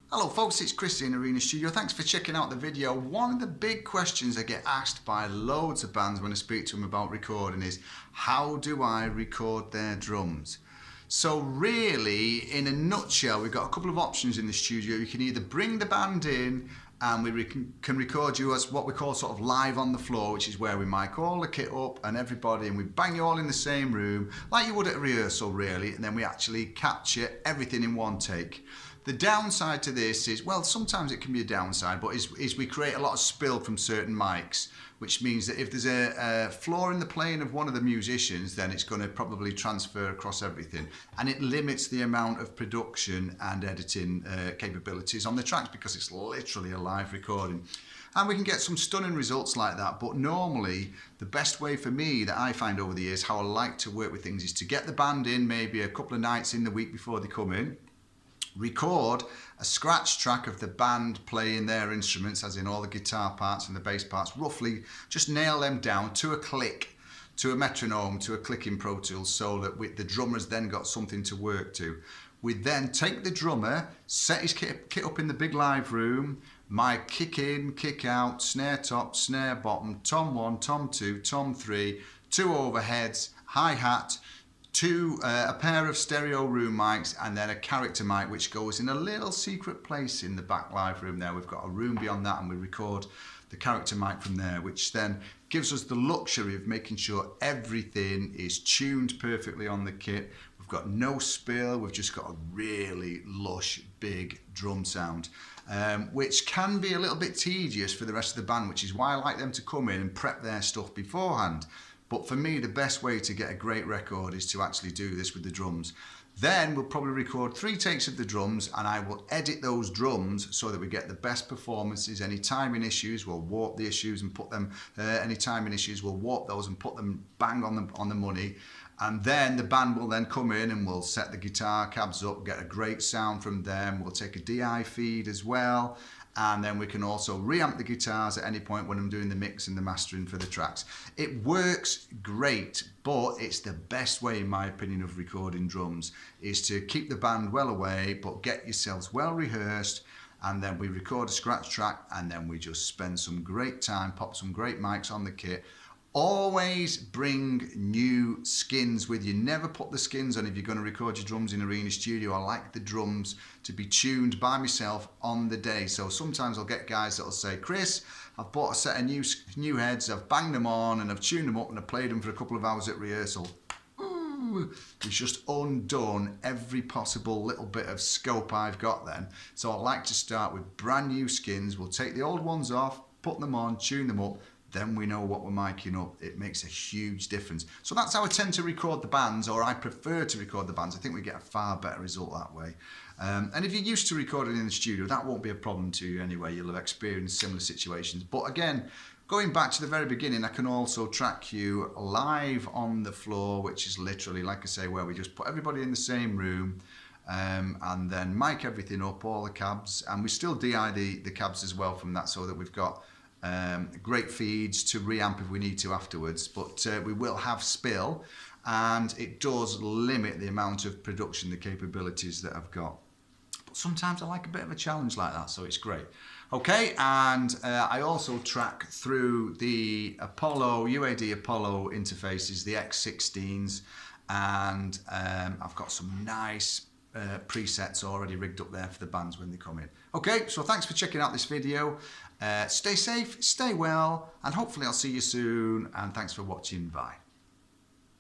Hello folks, it's Chris in Arena Studio. Thanks for checking out the video. One of the big questions I get asked by loads of bands when I speak to them about recording is, how do I record their drums? So really, in a nutshell, we've got a couple of options in the studio. You can either bring the band in and we can record you as what we call sort of live on the floor, which is where we mic all the kit up and everybody and we bang you all in the same room like you would at a rehearsal really, and then we actually capture everything in one take. The downside to this is, well, sometimes it can be a downside, but is we create a lot of spill from certain mics, which means that if there's a flaw in the playing of one of the musicians, then it's going to probably transfer across everything. And it limits the amount of production and editing capabilities on the tracks because it's literally a live recording. And we can get some stunning results like that, but normally the best way for me that I find over the years, how I like to work with things, is to get the band in maybe a couple of nights in the week before they come in, record a scratch track of the band playing their instruments, as in all the guitar parts and the bass parts, roughly just nail them down to a click, to a metronome, to a click in Pro Tools, so that the drummer's then got something to work to. We then take the drummer, set his kit up in the big live room, my kick in, kick out, snare top, snare bottom, tom 1, tom 2, tom 3, 2 overheads, hi-hat, a pair of stereo room mics, and then a character mic which goes in a little secret place in the back live room there. We've got a room beyond that and we record the character mic from there, which then gives us the luxury of making sure everything is tuned perfectly on the kit. We've got no spill, we've just got a really lush, big drum sound, which can be a little bit tedious for the rest of the band, which is why I like them to come in and prep their stuff beforehand. But for me, the best way to get a great record is to actually do this with the drums. Then we'll probably record 3 takes of the drums and I will edit those drums so that we get the best performances. Any timing issues, we'll warp the issues and put them, any timing issues, we'll warp those and put them bang on the money. And then the band will then come in and we'll set the guitar cabs up, get a great sound from them. We'll take a DI feed as well. And then we can also reamp the guitars at any point when I'm doing the mix and the mastering for the tracks. It works great, but it's the best way, in my opinion, of recording drums, is to keep the band well away, but get yourselves well rehearsed, and then we record a scratch track, and then we just spend some great time, pop some great mics on the kit. Always bring new skins with you. Never put the skins on if you're going to record your drums in Arena Studio. I like the drums to be tuned by myself on the day. So sometimes I'll get guys that'll say, Chris, I've bought a set of new heads, I've banged them on and I've tuned them up and I've played them for a couple of hours at rehearsal. Ooh, it's just undone every possible little bit of scope I've got then. So I like to start with brand new skins. We'll take the old ones off, put them on, tune them up, then we know what we're miking up. It makes a huge difference. So that's how I tend to record the bands, or I prefer to record the bands. I think we get a far better result that way. And if you're used to recording in the studio, that won't be a problem to you anyway. You'll have experienced similar situations. But again, going back to the very beginning, I can also track you live on the floor, which is literally, like I say, where we just put everybody in the same room and then mic everything up, all the cabs, and we still DI the cabs as well from that, so that we've got great feeds to reamp if we need to afterwards, but we will have spill, and it does limit the amount of production, the capabilities that I've got. But sometimes I like a bit of a challenge like that, so it's great. Okay, and I also track through the UAD Apollo interfaces, the X16s, and I've got some nice presets already rigged up there for the bands when they come in. Okay, so thanks for checking out this video. Stay safe, stay well, and hopefully I'll see you soon, and thanks for watching. Bye.